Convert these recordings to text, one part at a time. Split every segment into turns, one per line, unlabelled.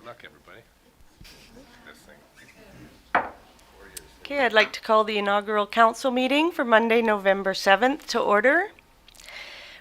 luck, everybody. This thing.
Okay, I'd like to call the inaugural council meeting for Monday, November 7th to order.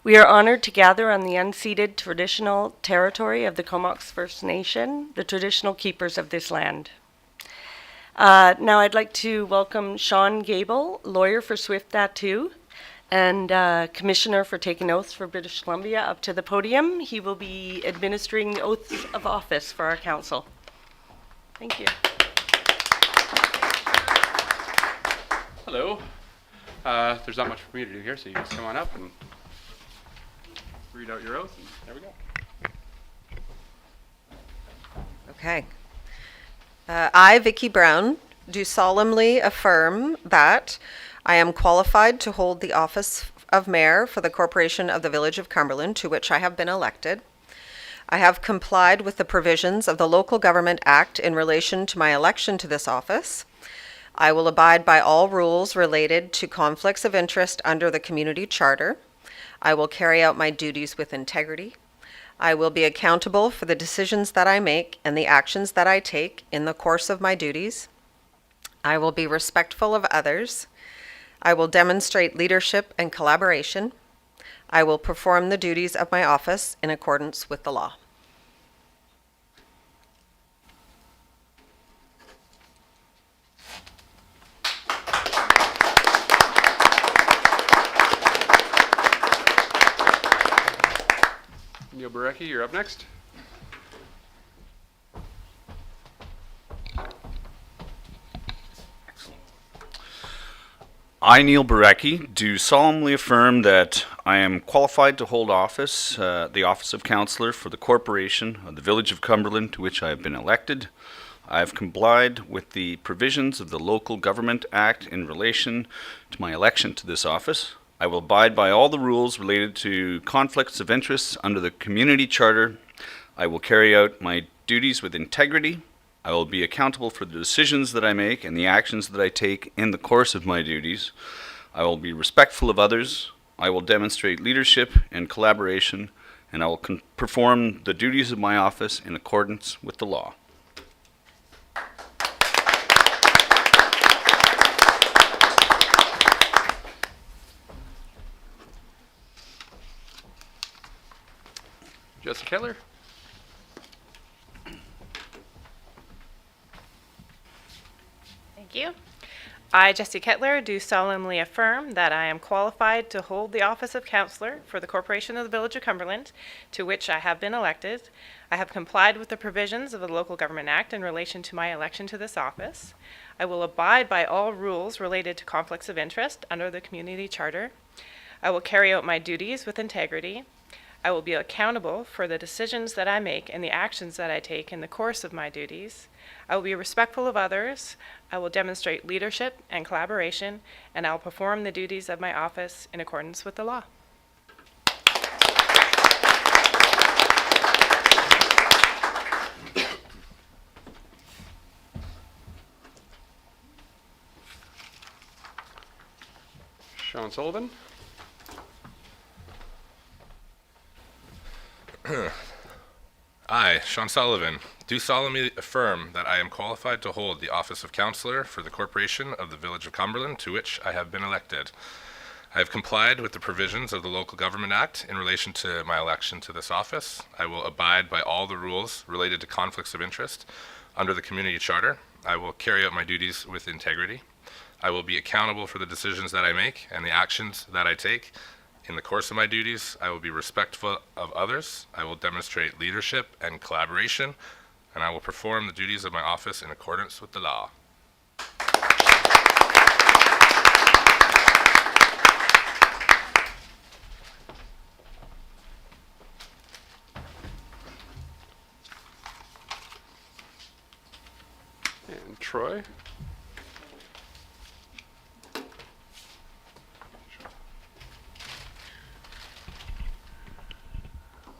We are honored to gather on the unceded traditional territory of the Comox First Nation, the traditional keepers of this land. Now I'd like to welcome Sean Gable, lawyer for Swift Tattoo, and Commissioner for taking oaths for British Columbia, up to the podium. He will be administering the oaths of office for our council. Thank you.
Hello. There's not much for me to do here, so you just come on up and read out your oath, and there we go.
Okay. I, Vicki Brown, do solemnly affirm that I am qualified to hold the office of mayor for the Corporation of the Village of Cumberland, to which I have been elected. I have complied with the provisions of the Local Government Act in relation to my election to this office. I will abide by all rules related to conflicts of interest under the community charter. I will carry out my duties with integrity. I will be accountable for the decisions that I make and the actions that I take in the course of my duties. I will be respectful of others. I will demonstrate leadership and collaboration. I will perform the duties of my office in accordance with the law.
Neil Barecki, you're up next.
I, Neil Barecki, do solemnly affirm that I am qualified to hold office, the office of councillor for the Corporation of the Village of Cumberland, to which I have been elected. I have complied with the provisions of the Local Government Act in relation to my election to this office. I will abide by all the rules related to conflicts of interest under the community charter. I will carry out my duties with integrity. I will be accountable for the decisions that I make and the actions that I take in the course of my duties. I will be respectful of others. I will demonstrate leadership and collaboration, and I will perform the duties of my office in accordance with the law.
Jesse Kettler.
Thank you. I, Jesse Kettler, do solemnly affirm that I am qualified to hold the office of councillor for the Corporation of the Village of Cumberland, to which I have been elected. I have complied with the provisions of the Local Government Act in relation to my election to this office. I will abide by all rules related to conflicts of interest under the community charter. I will carry out my duties with integrity. I will be accountable for the decisions that I make and the actions that I take in the course of my duties. I will be respectful of others. I will demonstrate leadership and collaboration, and I will perform the duties of my office in accordance with the law.
Sean Sullivan.
I, Sean Sullivan, do solemnly affirm that I am qualified to hold the office of councillor for the Corporation of the Village of Cumberland, to which I have been elected. I have complied with the provisions of the Local Government Act in relation to my election to this office. I will abide by all the rules related to conflicts of interest under the community charter. I will carry out my duties with integrity. I will be accountable for the decisions that I make and the actions that I take. In the course of my duties, I will be respectful of others. I will demonstrate leadership and collaboration, and I will perform the duties of my office in accordance with the law.
And Troy.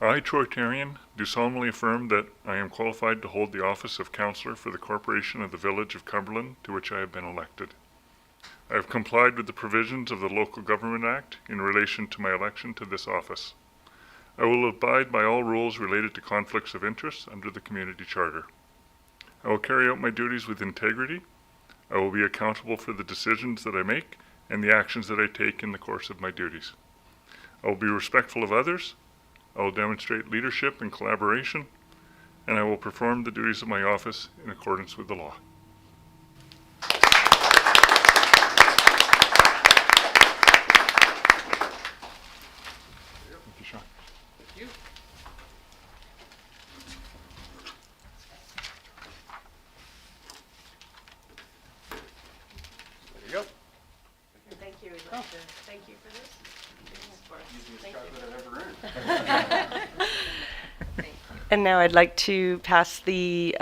I, Troy Tarian, do solemnly affirm that I am qualified to hold the office of councillor for the Corporation of the Village of Cumberland, to which I have been elected. I have complied with the provisions of the Local Government Act in relation to my election to this office. I will abide by all rules related to conflicts of interest under the community charter. I will carry out my duties with integrity. I will be accountable for the decisions that I make and the actions that I take in the course of my duties. I will be respectful of others. I will demonstrate leadership and collaboration, and I will perform the duties of my office in accordance with the law. Thank you, Sean.
Thank you. There you go.
Thank you. Thank you for this.
Easiest chocolate I've ever earned.
And now I'd like to pass the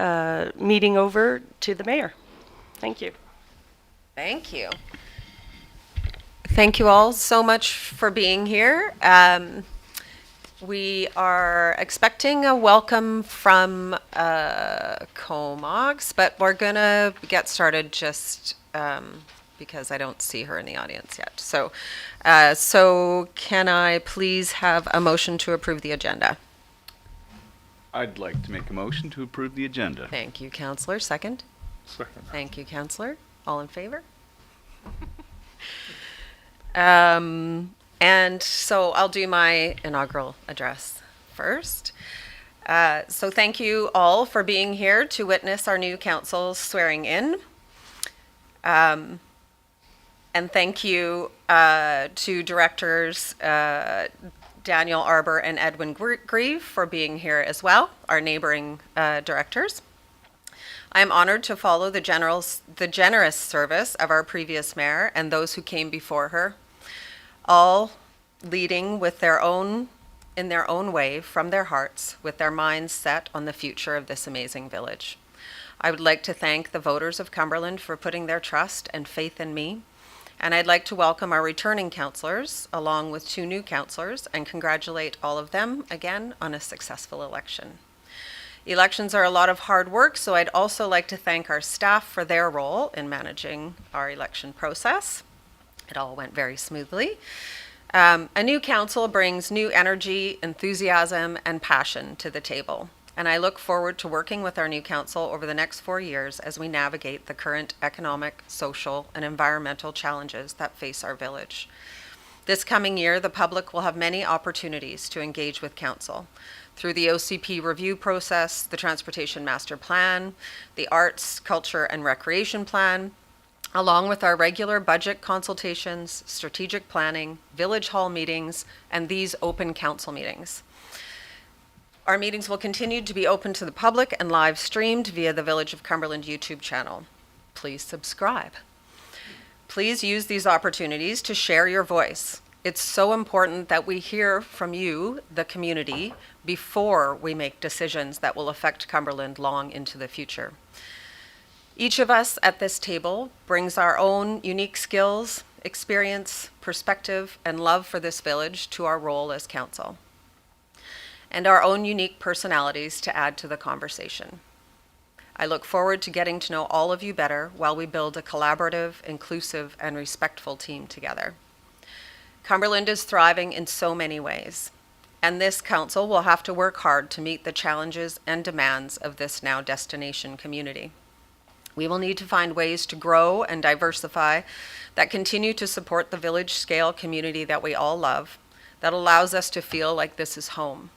meeting over to the mayor. Thank you.
Thank you. Thank you all so much for being here. We are expecting a welcome from Comox, but we're going to get started just because I don't see her in the audience yet. So can I please have a motion to approve the agenda?
I'd like to make a motion to approve the agenda.
Thank you, Councillor. Second?
Second.
Thank you, Councillor. All in favor? And so I'll do my inaugural address first. So thank you all for being here to witness our new council swearing in. And thank you to directors Daniel Arbor and Edwin Grieve for being here as well, our neighboring directors. I am honored to follow the generous service of our previous mayor and those who came before her, all leading in their own way from their hearts, with their minds set on the future of this amazing village. I would like to thank the voters of Cumberland for putting their trust and faith in me, and I'd like to welcome our returning councillors, along with 2 new councillors, and congratulate all of them again on a successful election. Elections are a lot of hard work, so I'd also like to thank our staff for their role in managing our election process. It all went very smoothly. A new council brings new energy, enthusiasm, and passion to the table. And I look forward to working with our new council over the next 4 years as we navigate the current economic, social, and environmental challenges that face our village. This coming year, the public will have many opportunities to engage with council through the OCP review process, the Transportation Master Plan, the Arts, Culture, and Recreation Plan, along with our regular budget consultations, strategic planning, village hall meetings, and these open council meetings. Our meetings will continue to be open to the public and live streamed via the Village of Cumberland YouTube channel. Please subscribe. Please use these opportunities to share your voice. It's so important that we hear from you, the community, before we make decisions that will affect Cumberland long into the future. Each of us at this table brings our own unique skills, experience, perspective, and love for this village to our role as council, and our own unique personalities to add to the conversation. I look forward to getting to know all of you better while we build a collaborative, inclusive, and respectful team together. Cumberland is thriving in so many ways, and this council will have to work hard to meet the challenges and demands of this now destination community. We will need to find ways to grow and diversify that continue to support the village scale community that we all love, that allows us to feel like this is home.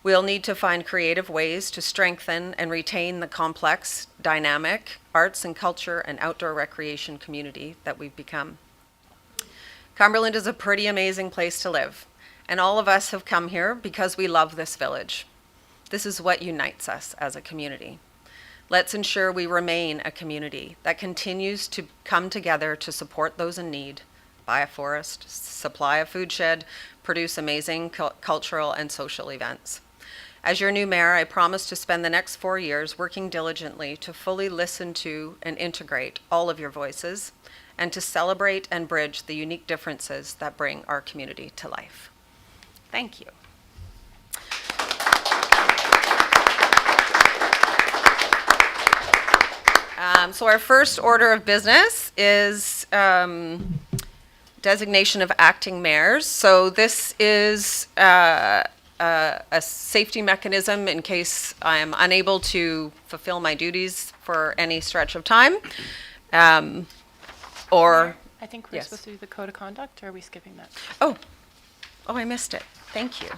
We'll need to find creative ways to strengthen and retain the complex, dynamic arts and culture and outdoor recreation community that we've become. Cumberland is a pretty amazing place to live, and all of us have come here because we love this village. This is what unites us as a community. Let's ensure we remain a community that continues to come together to support those in need, buy a forest, supply a food shed, produce amazing cultural and social events. As your new mayor, I promise to spend the next 4 years working diligently to fully listen to and integrate all of your voices, and to celebrate and bridge the unique differences that bring our community to life. Thank you. So our first order of business is designation of acting mayors. So this is a safety mechanism in case I am unable to fulfill my duties for any stretch of time. Or,
I think we're
Yes.
supposed to do the code of conduct, or are we skipping that?
oh, I missed it. Thank you.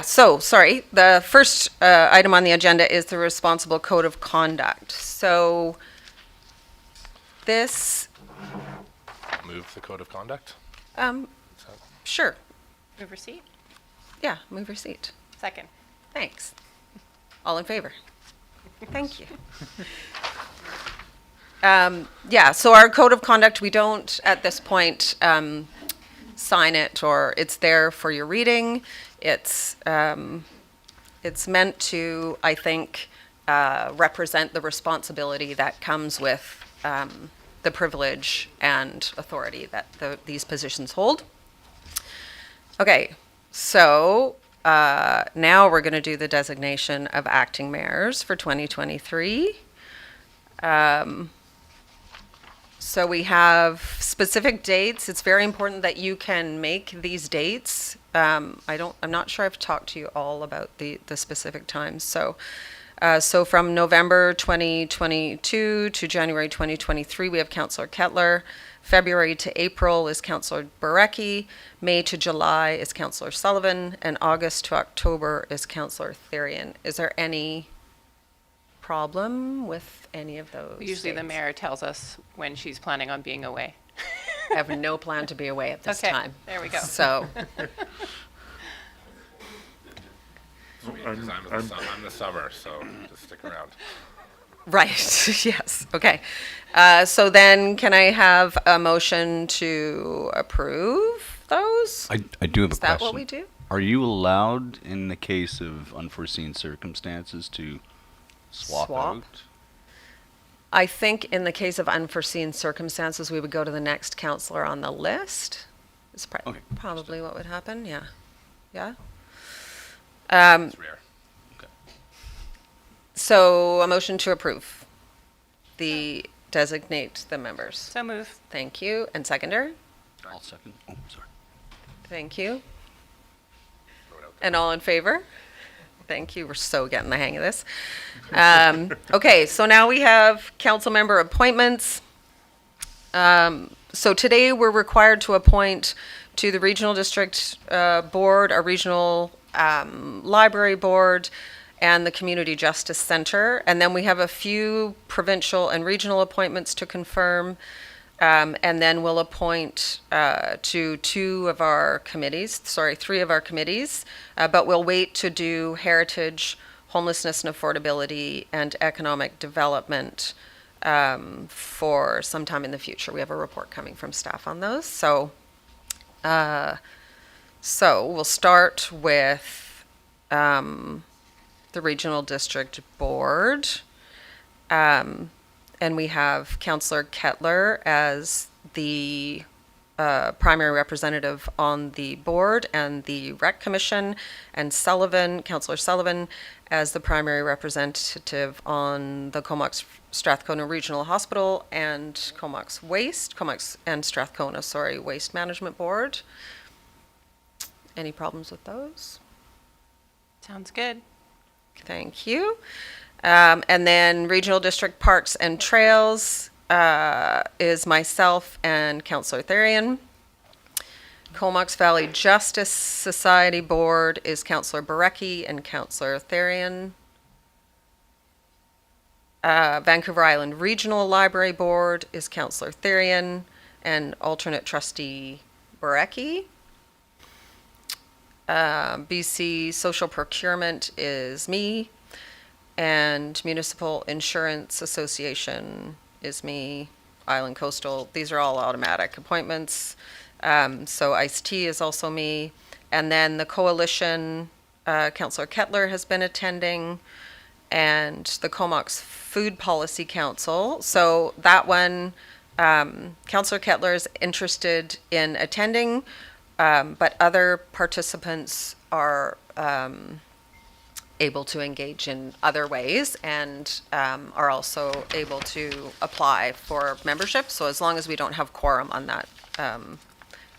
Sorry. The first item on the agenda is the responsible code of conduct. So this,
Move the code of conduct.
sure.
Move receipt?
Yeah, move your seat.
Second.
Thanks. All in favor? Thank you. So our code of conduct, we don't at this point sign it, or it's there for your reading. It's meant to, I think, represent the responsibility that comes with the privilege and authority that these positions hold. Okay, so now we're going to do the designation of acting mayors for 2023. So we have specific dates. It's very important that you can make these dates. I'm not sure I've talked to you all about the specific times. So from November 2022 to January 2023, we have Councillor Kettler. February to April is Councillor Barecki. May to July is Councillor Sullivan. And August to October is Councillor Therian. Is there any problem with any of those
Usually the
dates?
mayor tells us when she's planning on being away.
I have no plan to be away at this
Okay,
time.
there we go.
So,
Because I'm the summer, so just stick around.
right, yes, okay. So then can I have a motion to approve those?
I do have a
Is
question.
that what we do?
Are you allowed, in the case of unforeseen circumstances, to swap out?
I think in the case of unforeseen circumstances, we would go to the next counselor on the list. It's
Okay.
probably what would happen, yeah. Yeah?
It's rare.
So a motion to approve designate the members.
So move.
Thank you. And seconder?
I'll second. Oh, sorry.
Thank you. And all in favor? Thank you. We're so getting the hang of this. Okay, so now we have council member appointments. So today we're required to appoint to the Regional District Board, our Regional Library Board, and the Community Justice Center. And then we have a few provincial and regional appointments to confirm. And then we'll appoint to three of our committees, but we'll wait to do heritage, homelessness and affordability, and economic development for some time in the future. We have a report coming from staff on those. So we'll start with the Regional District Board. And we have Councillor Kettler as the primary representative on the board and the Rec Commission, and Councillor Sullivan as the primary representative on the Comox Strathcona Regional Hospital and Comox and Strathcona, Waste Management Board. Any problems with those?
Sounds good.
Thank you. And then Regional District Parks and Trails is myself and Councillor Therian. Comox Valley Justice Society Board is Councillor Barecki and Councillor Therian. Vancouver Island Regional Library Board is Councillor Therian and alternate trustee Barecki. BC Social Procurement is me, and Municipal Insurance Association is me. Island Coastal, these are all automatic appointments. So ICE-T is also me. And then the Coalition, Councillor Kettler has been attending, and the Comox Food Policy Council. So that one, Councillor Kettler is interested in attending, but other participants are able to engage in other ways and are also able to apply for membership. So as long as we don't have quorum on that,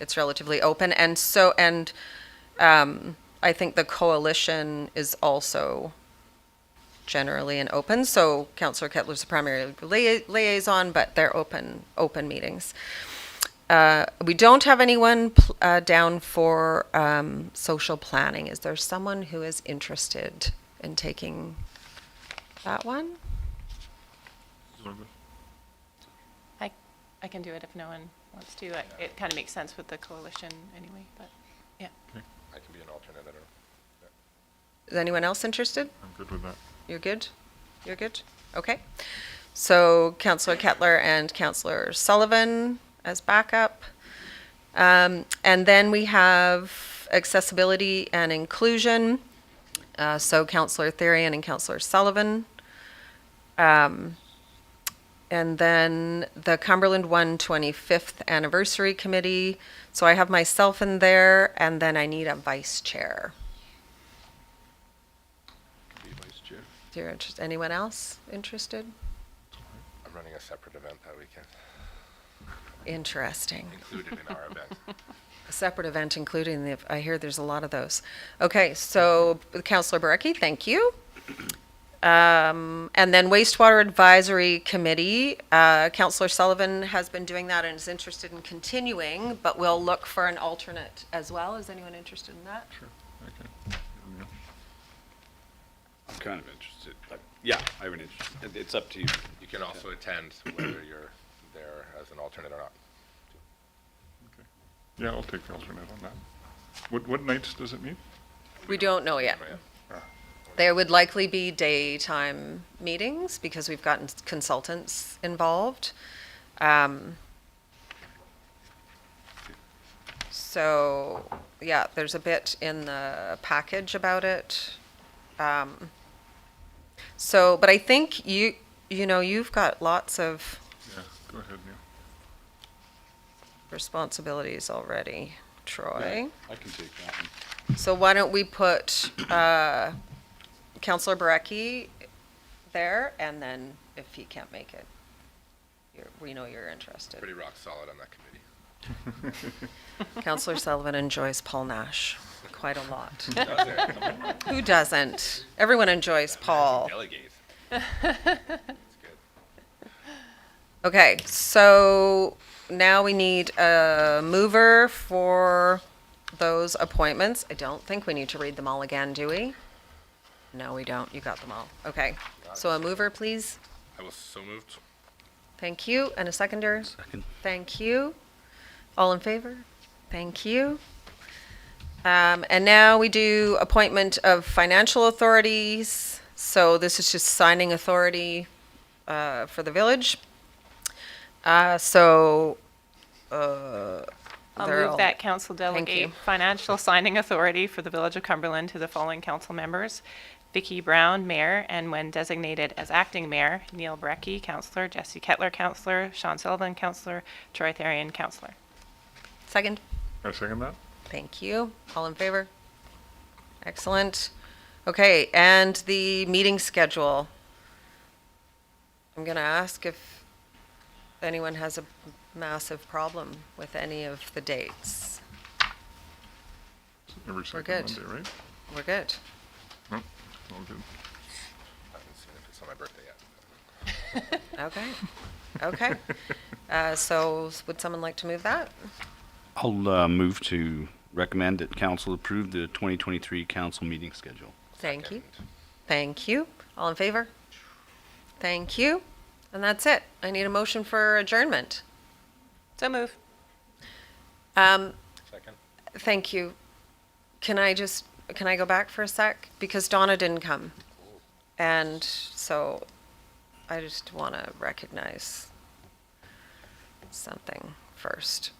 it's relatively open. And so, I think the coalition is also generally an open. So Councillor Kettler's the primary liaison, but they're open meetings. We don't have anyone down for social planning. Is there someone who is interested in taking that one?
I can do it if no one wants to. It kind of makes sense with the coalition anyway, but yeah.
I can be an alternate, I don't know.
Is anyone else interested?
I'm good with that.
You're good? You're good? Okay. So Councillor Kettler and Councillor Sullivan as backup. And then we have accessibility and inclusion. So Councillor Therian and Councillor Sullivan. And then the Cumberland 125th Anniversary Committee. So I have myself in there, and then I need a vice chair.
Be vice chair.
If you're interested, anyone else interested?
I'm running a separate event that weekend,
Interesting.
included in our event.
A separate event including the, I hear there's a lot of those. Okay, so Councillor Barecki, thank you. And then Wastewater Advisory Committee, Councillor Sullivan has been doing that and is interested in continuing, but we'll look for an alternate as well. Is anyone interested in that?
Sure. Okay.
I'm kind of interested. Yeah, I have an interest. It's up to you.
You can also attend whether you're there as an alternate or not.
Okay. Yeah, I'll take the alternate on that. What nights does it meet?
We don't know yet.
Oh, yeah.
There would likely be daytime meetings because we've gotten consultants involved. So, yeah, there's a bit in the package about it. So, but I think you've got lots of
Yeah, go ahead, Neil.
responsibilities already, Troy.
I can take that one.
So why don't we put Councillor Barecki there, and then if he can't make it, we know you're interested.
Pretty rock solid on that committee.
Councillor Sullivan enjoys Paul Nash quite a lot.
Does it?
Who doesn't? Everyone enjoys Paul.
Delegate. That's good.
Okay, so now we need a mover for those appointments. I don't think we need to read them all again, do we? No, we don't. You got them all. Okay, so a mover, please.
I was so moved.
Thank you. And a seconder?
Second.
Thank you. All in favor? Thank you. And now we do appointment of financial authorities. So this is just signing authority for the village.
I'll
they're all-
move that council
you.
delegate financial signing authority for the Village of Cumberland to the following council members: Vicki Brown, Mayor, and when designated as acting mayor, Neil Brecky, Councillor, Jesse Kettler, Councillor, Sean Sullivan, Councillor, Troy Therian, Councillor.
Second?
I second that.
Thank you. All in favor? Excellent. Okay, and the meeting schedule. I'm going to ask if anyone has a massive problem with any of the dates.
Every second
good.
Monday, right?
We're good.
No, all good.
I haven't seen if it's on my birthday yet.
Okay. Okay. So would someone like to move that?
I'll move to recommend that council approve the 2023 council meeting schedule.
Thank you.
Second.
Thank you. All in favor? Thank you. And that's it. I need a motion for adjournment.
So move.
Um,
Second.
Thank you. Can I go back for a sec? Because Donna didn't come. And so I just want to recognize something first.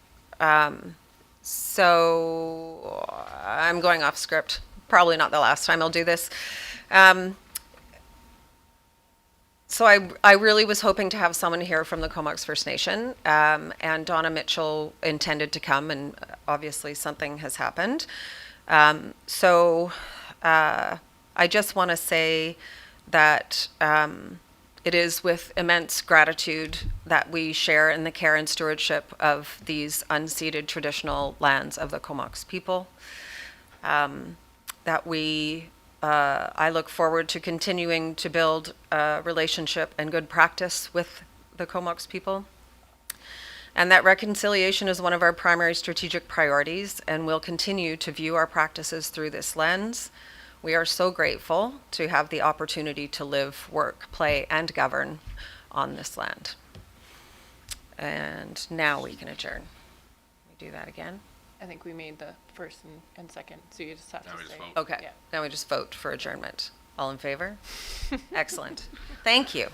So I'm going off script. Probably not the last time I'll do this. So I really was hoping to have someone here from the Comox First Nation, and Donna Mitchell intended to come, and obviously something has happened. So I just want to say that it is with immense gratitude that we share in the care and stewardship of these unceded traditional lands of the Comox people. That I look forward to continuing to build a relationship and good practice with the Comox people. And that reconciliation is one of our primary strategic priorities, and we'll continue to view our practices through this lens. We are so grateful to have the opportunity to live, work, play, and govern on this land. And now we can adjourn. We do that again.
I think we made the first and second, so you just have
Now
to
we just
say.
vote.
Okay,
Yeah.
now we just vote for adjournment. All in favor? Excellent. Thank you.